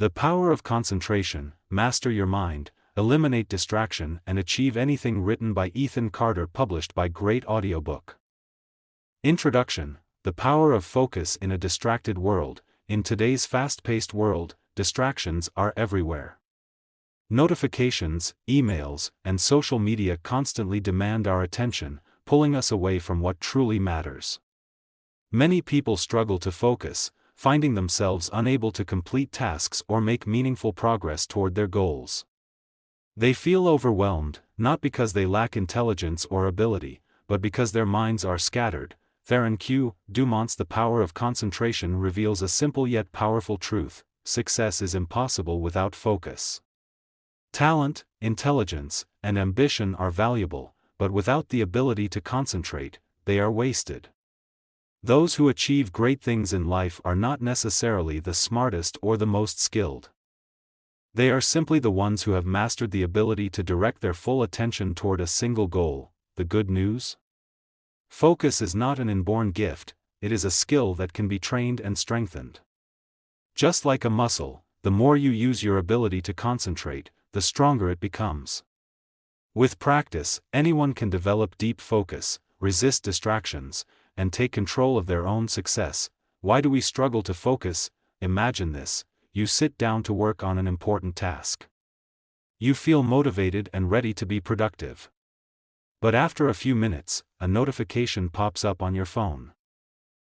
The power of concentration, master your mind, eliminate distraction and achieve anything, written by Ethan Carter, published by Great Audiobook. Introduction. The power of focus in a distracted world. In today's fast-paced world, distractions are everywhere. Notifications, emails, and social media constantly demand our attention, pulling us away from what truly matters. Many people struggle to focus, finding themselves unable to complete tasks or make meaningful progress toward their goals. They feel overwhelmed, not because they lack intelligence or ability, but because their minds are scattered. Theron Q. Dumont's The Power of Concentration reveals a simple yet powerful truth: success is impossible without focus. Talent, intelligence, and ambition are valuable, but without the ability to concentrate, they are wasted. Those who achieve great things in life are not necessarily the smartest or the most skilled. They are simply the ones who have mastered the ability to direct their full attention toward a single goal. The good news? Focus is not an inborn gift, it is a skill that can be trained and strengthened. Just like a muscle, the more you use your ability to concentrate, the stronger it becomes. With practice, anyone can develop deep focus, resist distractions, and take control of their own success. Why do we struggle to focus? Imagine this: you sit down to work on an important task. You feel motivated and ready to be productive. But after a few minutes, a notification pops up on your phone.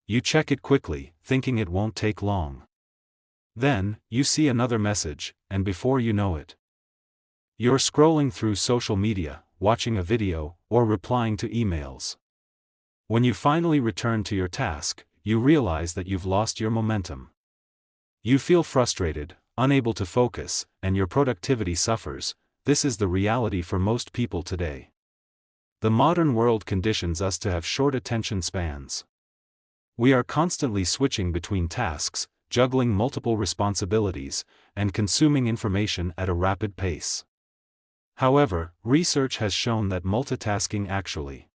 You check it quickly, thinking it won't take long. Then, you see another message, and before you know it, you're scrolling through social media, watching a video, or replying to emails. When you finally return to your task, you realize that you've lost your momentum. You feel frustrated, unable to focus, and your productivity suffers. This is the reality for most people today. The modern world conditions us to have short attention spans. We are constantly switching between tasks, juggling multiple responsibilities, and consuming information at a rapid pace. However, research has shown that multitasking actually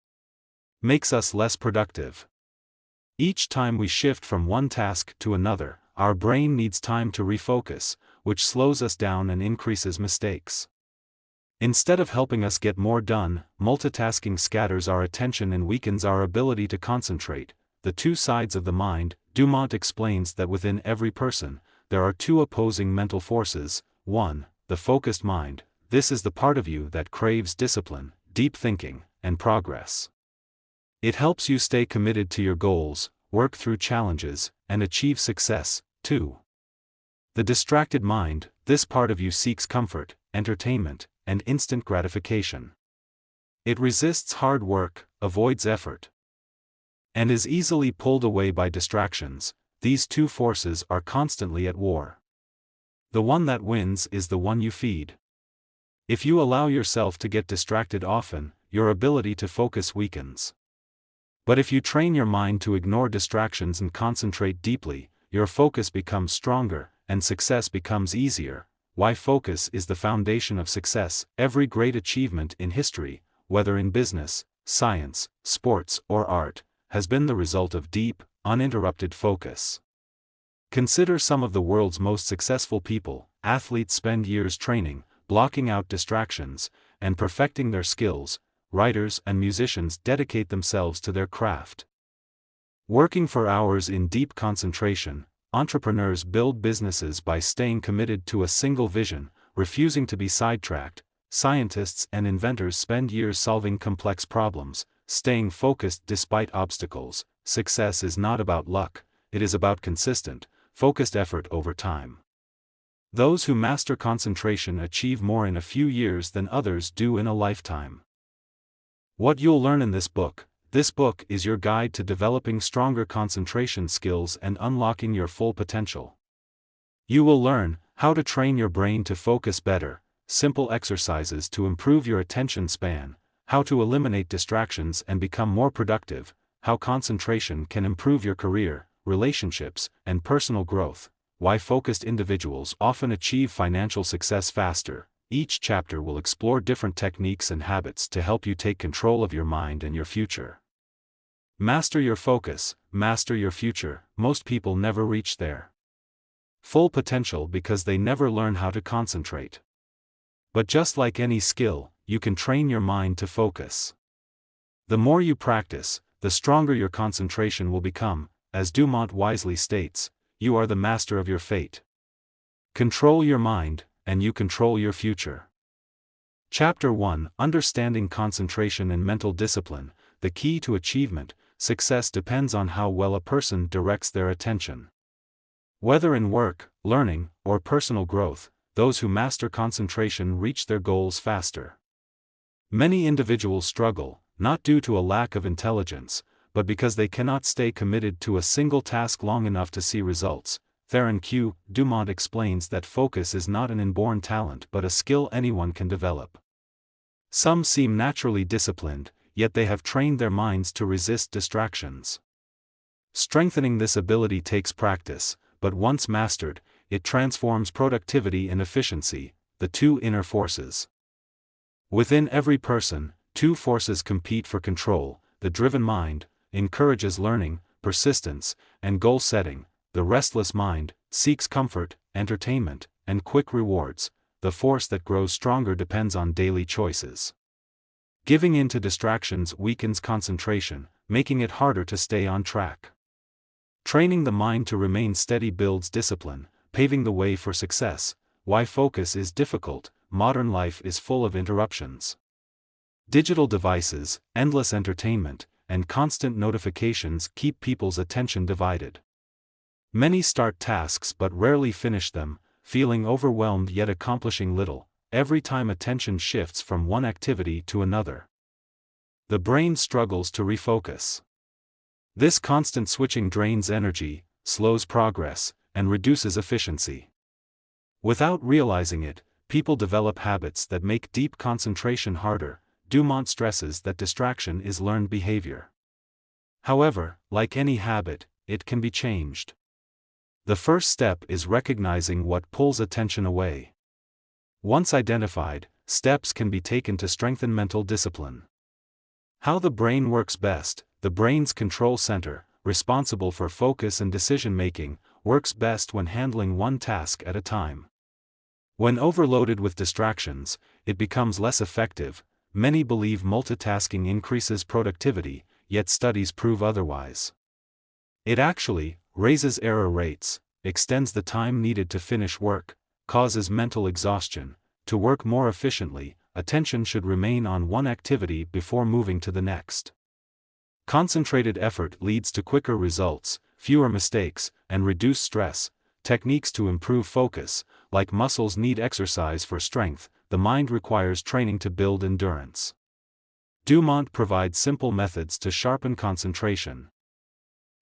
makes us less productive. Each time we shift from one task to another, our brain needs time to refocus, which slows us down and increases mistakes. Instead of helping us get more done, multitasking scatters our attention and weakens our ability to concentrate. The two sides of the mind. Dumont explains that within every person, there are two opposing mental forces. 1. The focused mind. This is the part of you that craves discipline, deep thinking, and progress. It helps you stay committed to your goals, work through challenges, and achieve success. 2. The distracted mind. This part of you seeks comfort, entertainment, and instant gratification. It resists hard work, avoids effort, and is easily pulled away by distractions. These two forces are constantly at war. The one that wins is the one you feed. If you allow yourself to get distracted often, your ability to focus weakens. But if you train your mind to ignore distractions and concentrate deeply, your focus becomes stronger, and success becomes easier. Why focus is the foundation of success. Every great achievement in history, whether in business, science, sports, or art, has been the result of deep, uninterrupted focus. Consider some of the world's most successful people. Athletes spend years training, blocking out distractions, and perfecting their skills. Writers and musicians dedicate themselves to their craft, working for hours in deep concentration. Entrepreneurs build businesses by staying committed to a single vision, refusing to be sidetracked. Scientists and inventors spend years solving complex problems, staying focused despite obstacles. Success is not about luck, it is about consistent, focused effort over time. Those who master concentration achieve more in a few years than others do in a lifetime. What you'll learn in this book. This book is your guide to developing stronger concentration skills and unlocking your full potential. You will learn how to train your brain to focus better, simple exercises to improve your attention span, how to eliminate distractions and become more productive, how concentration can improve your career, relationships, and personal growth, why focused individuals often achieve financial success faster. Each chapter will explore different techniques and habits to help you take control of your mind and your future. Master your focus, master your future. Most people never reach there. full potential because they never learn how to concentrate. But just like any skill, you can train your mind to focus. The more you practice, the stronger your concentration will become. As Dumont wisely states, you are the master of your fate. Control your mind, and you control your future. Chapter 1: Understanding Concentration and Mental Discipline. The key to achievement. Success depends on how well a person directs their attention. Whether in work, learning, or personal growth, those who master concentration reach their goals faster. Many individuals struggle, not due to a lack of intelligence, but because they cannot stay committed to a single task long enough to see results. Theron Q. Dumont explains that focus is not an inborn talent but a skill anyone can develop. Some seem naturally disciplined, yet they have trained their minds to resist distractions. Strengthening this ability takes practice, but once mastered, it transforms productivity and efficiency, the two inner forces. Within every person, two forces compete for control: the driven mind encourages learning, persistence, and goal setting; the restless mind seeks comfort, entertainment, and quick rewards. The force that grows stronger depends on daily choices. Giving in to distractions weakens concentration, making it harder to stay on track. Training the mind to remain steady builds discipline, paving the way for success. Why focus is difficult. Modern life is full of interruptions. Digital devices, endless entertainment, and constant notifications keep people's attention divided. Many start tasks but rarely finish them, feeling overwhelmed yet accomplishing little. Every time attention shifts from one activity to another, the brain struggles to refocus. This constant switching drains energy, slows progress, and reduces efficiency. Without realizing it, people develop habits that make deep concentration harder. Dumont stresses that distraction is learned behavior. However, like any habit, it can be changed. The first step is recognizing what pulls attention away. Once identified, steps can be taken to strengthen mental discipline. How the brain works best. The brain's control center, responsible for focus and decision-making, works best when handling one task at a time. When overloaded with distractions, it becomes less effective. Many believe multitasking increases productivity, yet studies prove otherwise. It actually raises error rates, extends the time needed to finish work, causes mental exhaustion. To work more efficiently, attention should remain on one activity before moving to the next. Concentrated effort leads to quicker results, fewer mistakes, and reduced stress. Techniques to improve focus. Like muscles need exercise for strength, the mind requires training to build endurance. Dumont provides simple methods to sharpen concentration.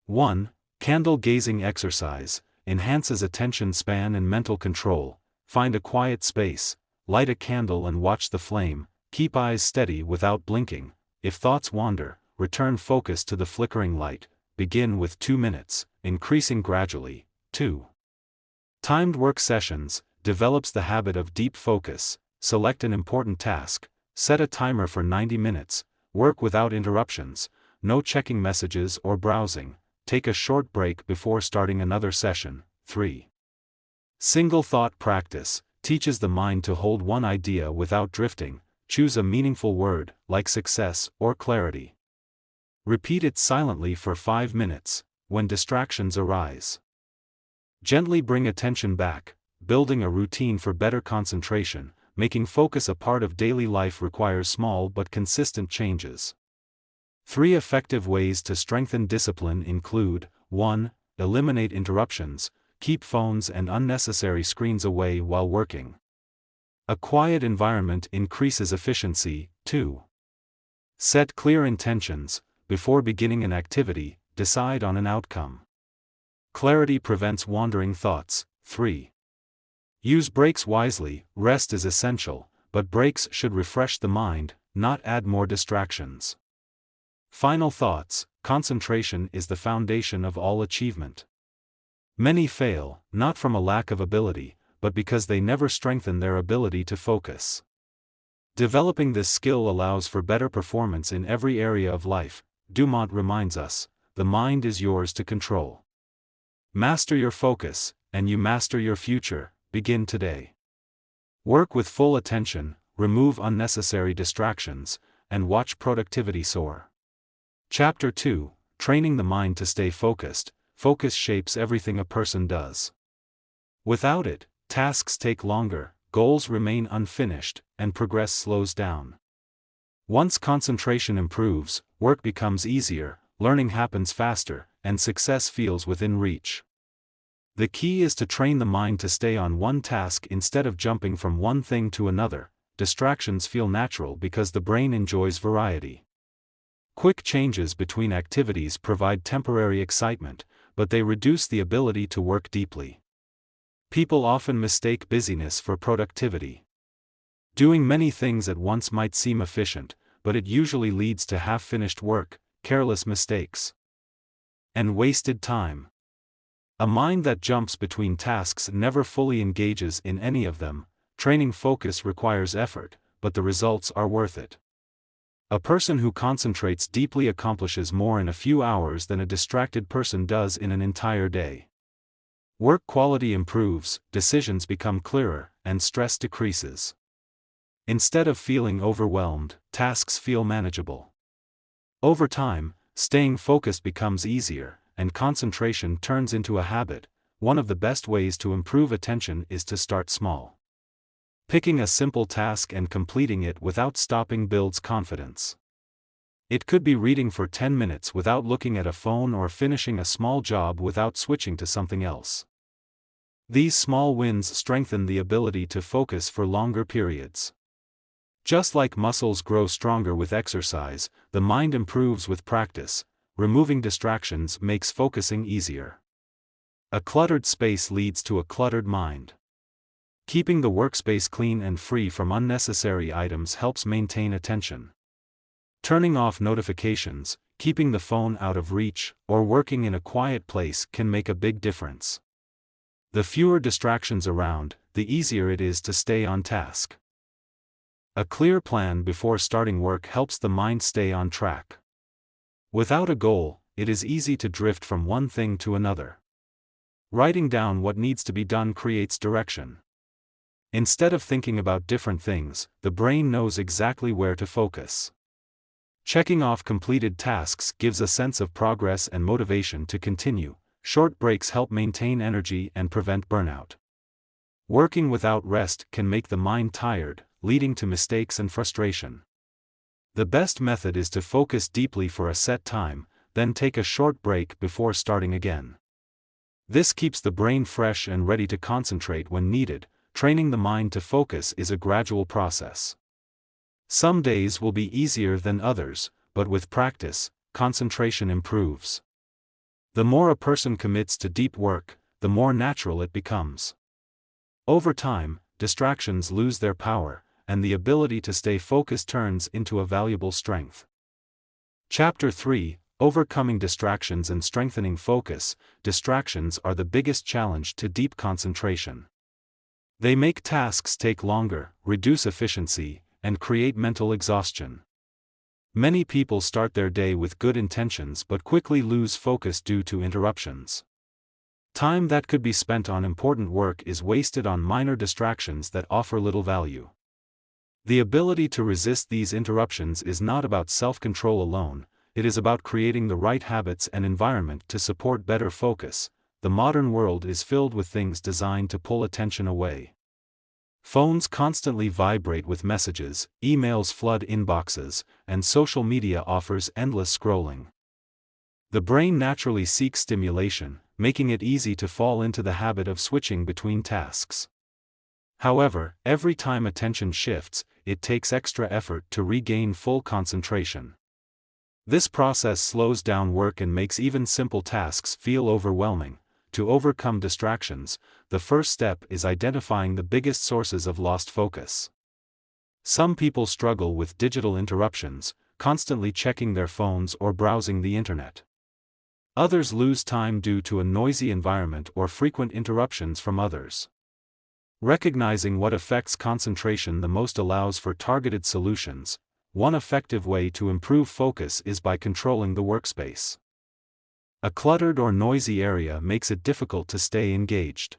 1. Candle gazing exercise enhances attention span and mental control. Find a quiet space, light a candle and watch the flame. Keep eyes steady without blinking. If thoughts wander, return focus to the flickering light. Begin with 2 minutes, increasing gradually. 2. Timed work sessions develops the habit of deep focus. Select an important task, set a timer for 90 minutes, work without interruptions, no checking messages or browsing. Take a short break before starting another session. 3. Single thought practice teaches the mind to hold one idea without drifting. Choose a meaningful word, like success or clarity. Repeat it silently for 5 minutes, when distractions arise. Gently bring attention back, building a routine for better concentration. Making focus a part of daily life requires small but consistent changes. 3 effective ways to strengthen discipline include: 1. Eliminate interruptions. Keep phones and unnecessary screens away while working. A quiet environment increases efficiency. 2. Set clear intentions. Before beginning an activity, decide on an outcome. Clarity prevents wandering thoughts. 3. Use breaks wisely. Rest is essential, but breaks should refresh the mind, not add more distractions. Final thoughts. Concentration is the foundation of all achievement. Many fail, not from a lack of ability, but because they never strengthen their ability to focus. Developing this skill allows for better performance in every area of life. Dumont reminds us, the mind is yours to control. Master your focus, and you master your future. Begin today. Work with full attention, remove unnecessary distractions, and watch productivity soar. Chapter 2: Training the Mind to Stay Focused. Focus shapes everything a person does. Without it, tasks take longer, goals remain unfinished, and progress slows down. Once concentration improves, work becomes easier, learning happens faster, and success feels within reach. The key is to train the mind to stay on one task instead of jumping from one thing to another. Distractions feel natural because the brain enjoys variety. Quick changes between activities provide temporary excitement, but they reduce the ability to work deeply. People often mistake busyness for productivity. Doing many things at once might seem efficient, but it usually leads to half-finished work, careless mistakes, and wasted time. A mind that jumps between tasks never fully engages in any of them. Training focus requires effort, but the results are worth it. A person who concentrates deeply accomplishes more in a few hours than a distracted person does in an entire day. Work quality improves, decisions become clearer, and stress decreases. Instead of feeling overwhelmed, tasks feel manageable. Over time, staying focused becomes easier, and concentration turns into a habit. One of the best ways to improve attention is to start small. Picking a simple task and completing it without stopping builds confidence. It could be reading for 10 minutes without looking at a phone or finishing a small job without switching to something else. These small wins strengthen the ability to focus for longer periods. Just like muscles grow stronger with exercise, the mind improves with practice. Removing distractions makes focusing easier. A cluttered space leads to a cluttered mind. Keeping the workspace clean and free from unnecessary items helps maintain attention. Turning off notifications, keeping the phone out of reach, or working in a quiet place can make a big difference. The fewer distractions around, the easier it is to stay on task. A clear plan before starting work helps the mind stay on track. Without a goal, it is easy to drift from one thing to another. Writing down what needs to be done creates direction. Instead of thinking about different things, the brain knows exactly where to focus. Checking off completed tasks gives a sense of progress and motivation to continue. Short breaks help maintain energy and prevent burnout. Working without rest can make the mind tired, leading to mistakes and frustration. The best method is to focus deeply for a set time, then take a short break before starting again. This keeps the brain fresh and ready to concentrate when needed. Training the mind to focus is a gradual process. Some days will be easier than others, but with practice, concentration improves. The more a person commits to deep work, the more natural it becomes. Over time, distractions lose their power, and the ability to stay focused turns into a valuable strength. Chapter 3: Overcoming Distractions and Strengthening Focus. Distractions are the biggest challenge to deep concentration. They make tasks take longer, reduce efficiency, and create mental exhaustion. Many people start their day with good intentions but quickly lose focus due to interruptions. Time that could be spent on important work is wasted on minor distractions that offer little value. The ability to resist these interruptions is not about self-control alone, it is about creating the right habits and environment to support better focus. The modern world is filled with things designed to pull attention away. Phones constantly vibrate with messages, emails flood inboxes, and social media offers endless scrolling. The brain naturally seeks stimulation, making it easy to fall into the habit of switching between tasks. However, every time attention shifts, it takes extra effort to regain full concentration. This process slows down work and makes even simple tasks feel overwhelming. To overcome distractions, the first step is identifying the biggest sources of lost focus. Some people struggle with digital interruptions, constantly checking their phones or browsing the internet. Others lose time due to a noisy environment or frequent interruptions from others. Recognizing what affects concentration the most allows for targeted solutions. One effective way to improve focus is by controlling the workspace. A cluttered or noisy area makes it difficult to stay engaged.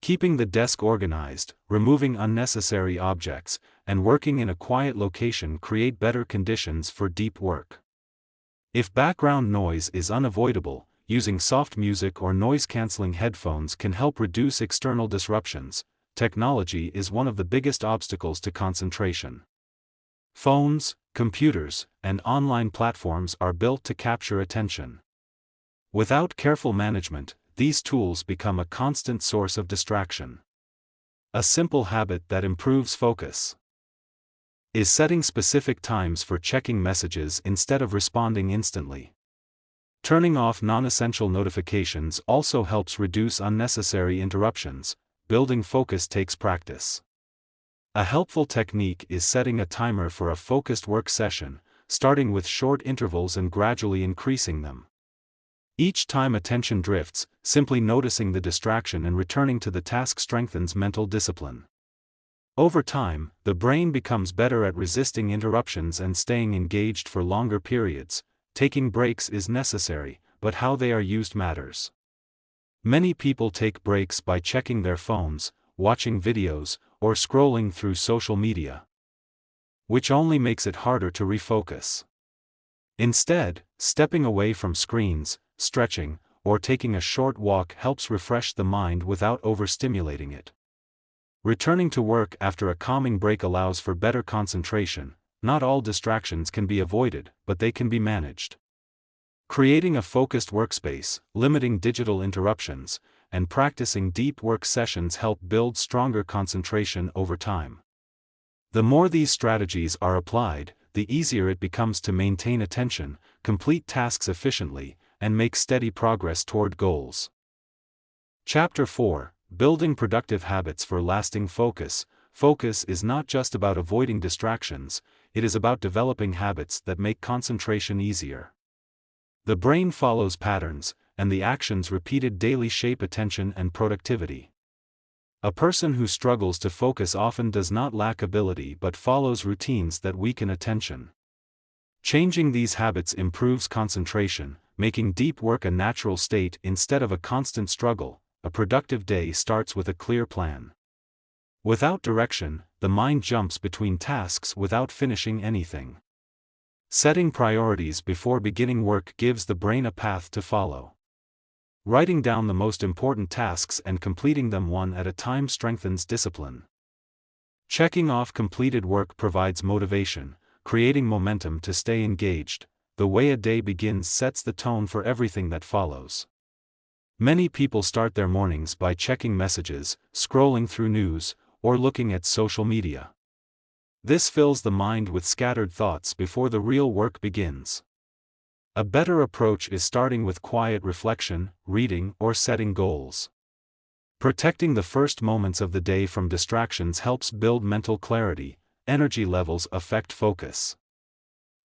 Keeping the desk organized, removing unnecessary objects, and working in a quiet location create better conditions for deep work. If background noise is unavoidable, using soft music or noise-canceling headphones can help reduce external disruptions. Technology is one of the biggest obstacles to concentration. Phones, computers, and online platforms are built to capture attention. Without careful management, these tools become a constant source of distraction. A simple habit that improves focus is setting specific times for checking messages instead of responding instantly. Turning off non-essential notifications also helps reduce unnecessary interruptions. Building focus takes practice. A helpful technique is setting a timer for a focused work session, starting with short intervals and gradually increasing them. Each time attention drifts, simply noticing the distraction and returning to the task strengthens mental discipline. Over time, the brain becomes better at resisting interruptions and staying engaged for longer periods. Taking breaks is necessary, but how they are used matters. Many people take breaks by checking their phones, watching videos, or scrolling through social media, which only makes it harder to refocus. Instead, stepping away from screens, stretching, or taking a short walk helps refresh the mind without overstimulating it. Returning to work after a calming break allows for better concentration. Not all distractions can be avoided, but they can be managed. Creating a focused workspace, limiting digital interruptions, and practicing deep work sessions help build stronger concentration over time. The more these strategies are applied, the easier it becomes to maintain attention, complete tasks efficiently, and make steady progress toward goals. Chapter 4: Building Productive Habits for Lasting Focus. Focus is not just about avoiding distractions, it is about developing habits that make concentration easier. The brain follows patterns, and the actions repeated daily shape attention and productivity. A person who struggles to focus often does not lack ability but follows routines that weaken attention. Changing these habits improves concentration, making deep work a natural state instead of a constant struggle. A productive day starts with a clear plan. Without direction, the mind jumps between tasks without finishing anything. Setting priorities before beginning work gives the brain a path to follow. Writing down the most important tasks and completing them one at a time strengthens discipline. Checking off completed work provides motivation, creating momentum to stay engaged. The way a day begins sets the tone for everything that follows. Many people start their mornings by checking messages, scrolling through news, or looking at social media. This fills the mind with scattered thoughts before the real work begins. A better approach is starting with quiet reflection, reading, or setting goals. Protecting the first moments of the day from distractions helps build mental clarity. Energy levels affect focus.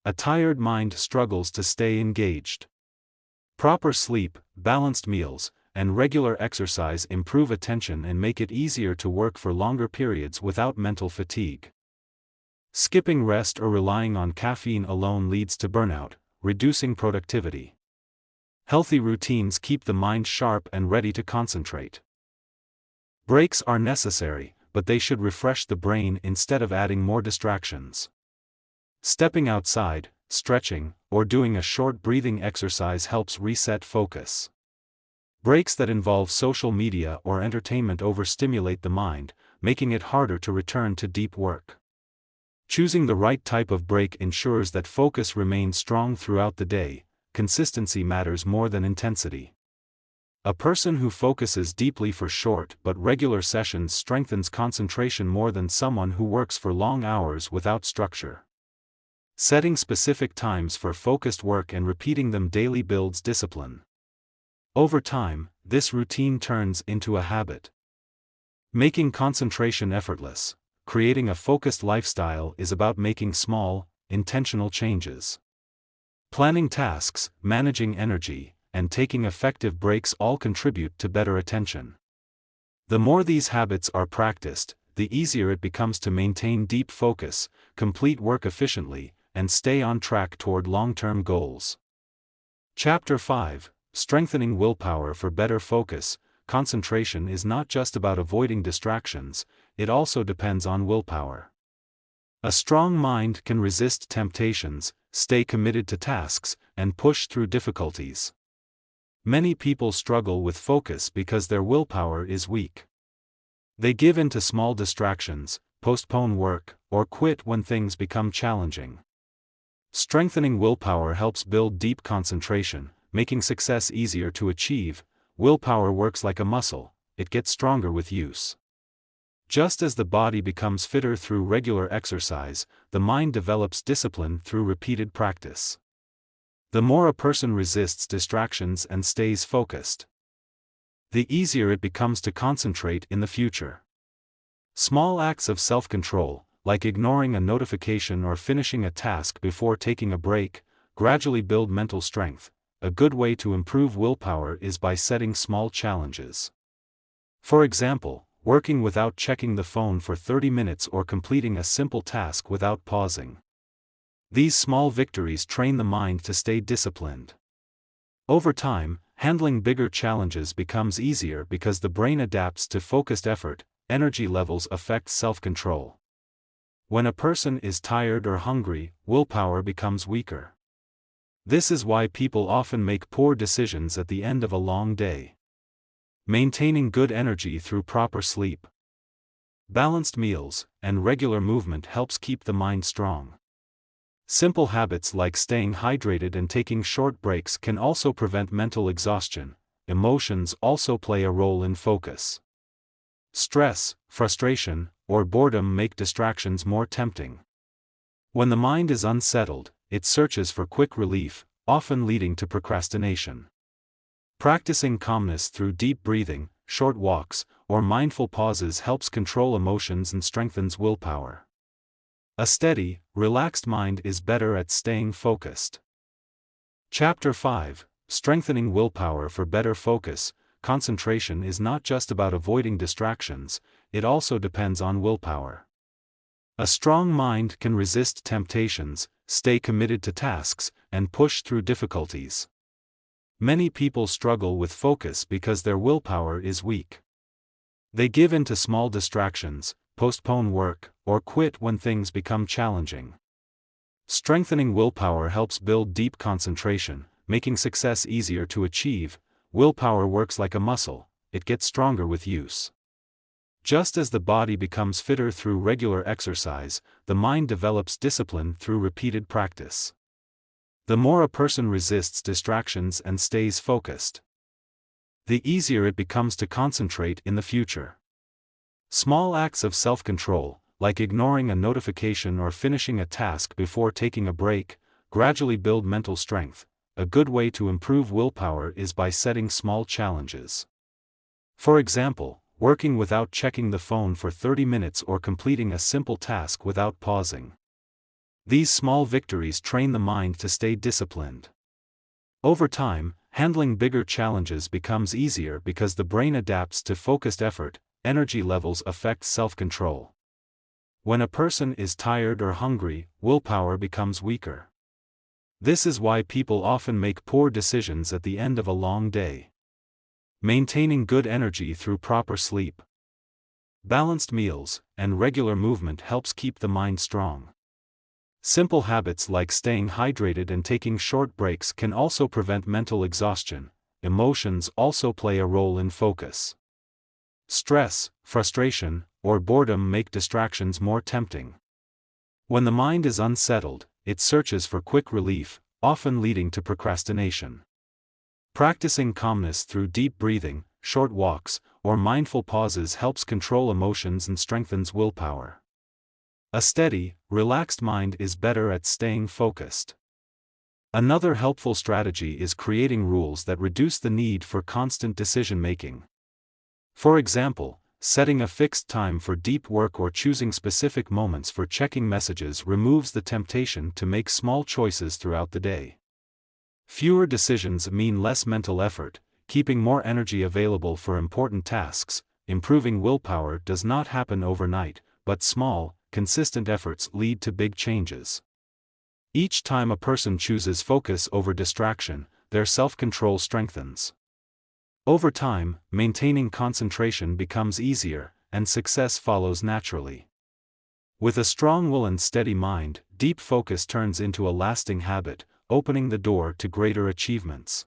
A tired mind struggles to stay engaged. Proper sleep, balanced meals, and regular exercise improve attention and make it easier to work for longer periods without mental fatigue. Skipping rest or relying on caffeine alone leads to burnout, reducing productivity. Healthy routines keep the mind sharp and ready to concentrate. Breaks are necessary, but they should refresh the brain instead of adding more distractions. Stepping outside, stretching, or doing a short breathing exercise helps reset focus. Breaks that involve social media or entertainment overstimulate the mind, making it harder to return to deep work. Choosing the right type of break ensures that focus remains strong throughout the day. Consistency matters more than intensity. A person who focuses deeply for short but regular sessions strengthens concentration more than someone who works for long hours without structure. Setting specific times for focused work and repeating them daily builds discipline. Over time, this routine turns into a habit. Making concentration effortless. Creating a focused lifestyle is about making small, intentional changes. Planning tasks, managing energy, and taking effective breaks all contribute to better attention. The more these habits are practiced, the easier it becomes to maintain deep focus, complete work efficiently, and stay on track toward long-term goals. Chapter 5: Strengthening Willpower for Better Focus. concentration is not just about avoiding distractions, it also depends on willpower. A strong mind can resist temptations, stay committed to tasks, and push through difficulties. Many people struggle with focus because their willpower is weak. They give in to small distractions, postpone work, or quit when things become challenging. Strengthening willpower helps build deep concentration, making success easier to achieve. Willpower works like a muscle, it gets stronger with use. Just as the body becomes fitter through regular exercise, the mind develops discipline through repeated practice. The more a person resists distractions and stays focused, the easier it becomes to concentrate in the future. Small acts of self-control, like ignoring a notification or finishing a task before taking a break, gradually build mental strength. A good way to improve willpower is by setting small challenges. For example, working without checking the phone for 30 minutes or completing a simple task without pausing. These small victories train the mind to stay disciplined. Over time, handling bigger challenges becomes easier because the brain adapts to focused effort. Energy levels affect self-control. When a person is tired or hungry, willpower becomes weaker. This is why people often make poor decisions at the end of a long day. Maintaining good energy through proper sleep, balanced meals, and regular movement helps keep the mind strong. Simple habits like staying hydrated and taking short breaks can also prevent mental exhaustion. Emotions also play a role in focus. Stress, frustration, or boredom make distractions more tempting. When the mind is unsettled, it searches for quick relief, often leading to procrastination. Practicing calmness through deep breathing, short walks, or mindful pauses helps control emotions and strengthens willpower. A steady, relaxed mind is better at staying focused. Chapter 5: Strengthening Willpower for Better Focus. Concentration is not just about avoiding distractions, it also depends on willpower. A strong mind can resist temptations, stay committed to tasks, and push through difficulties. Many people struggle with focus because their willpower is weak. They give in to small distractions, postpone work, or quit when things become challenging. Strengthening willpower helps build deep concentration, making success easier to achieve. Willpower works like a muscle, it gets stronger with use. Just as the body becomes fitter through regular exercise, the mind develops discipline through repeated practice. The more a person resists distractions and stays focused, the easier it becomes to concentrate in the future. Small acts of self-control, like ignoring a notification or finishing a task before taking a break, gradually build mental strength. A good way to improve willpower is by setting small challenges. For example, working without checking the phone for 30 minutes or completing a simple task without pausing. These small victories train the mind to stay disciplined. Over time, handling bigger challenges becomes easier because the brain adapts to focused effort. Energy levels affect self-control. When a person is tired or hungry, willpower becomes weaker. This is why people often make poor decisions at the end of a long day. Maintaining good energy through proper sleep, balanced meals, and regular movement helps keep the mind strong. Simple habits like staying hydrated and taking short breaks can also prevent mental exhaustion. Emotions also play a role in focus. Stress, frustration, or boredom make distractions more tempting. When the mind is unsettled, it searches for quick relief, often leading to procrastination. Practicing calmness through deep breathing, short walks, or mindful pauses helps control emotions and strengthens willpower. A steady, relaxed mind is better at staying focused. Another helpful strategy is creating rules that reduce the need for constant decision-making. For example, setting a fixed time for deep work or choosing specific moments for checking messages removes the temptation to make small choices throughout the day. Fewer decisions mean less mental effort, keeping more energy available for important tasks. Improving willpower does not happen overnight, but small, consistent efforts lead to big changes. Each time a person chooses focus over distraction, their self-control strengthens. Over time, maintaining concentration becomes easier, and success follows naturally. With a strong will and steady mind, deep focus turns into a lasting habit, opening the door to greater achievements.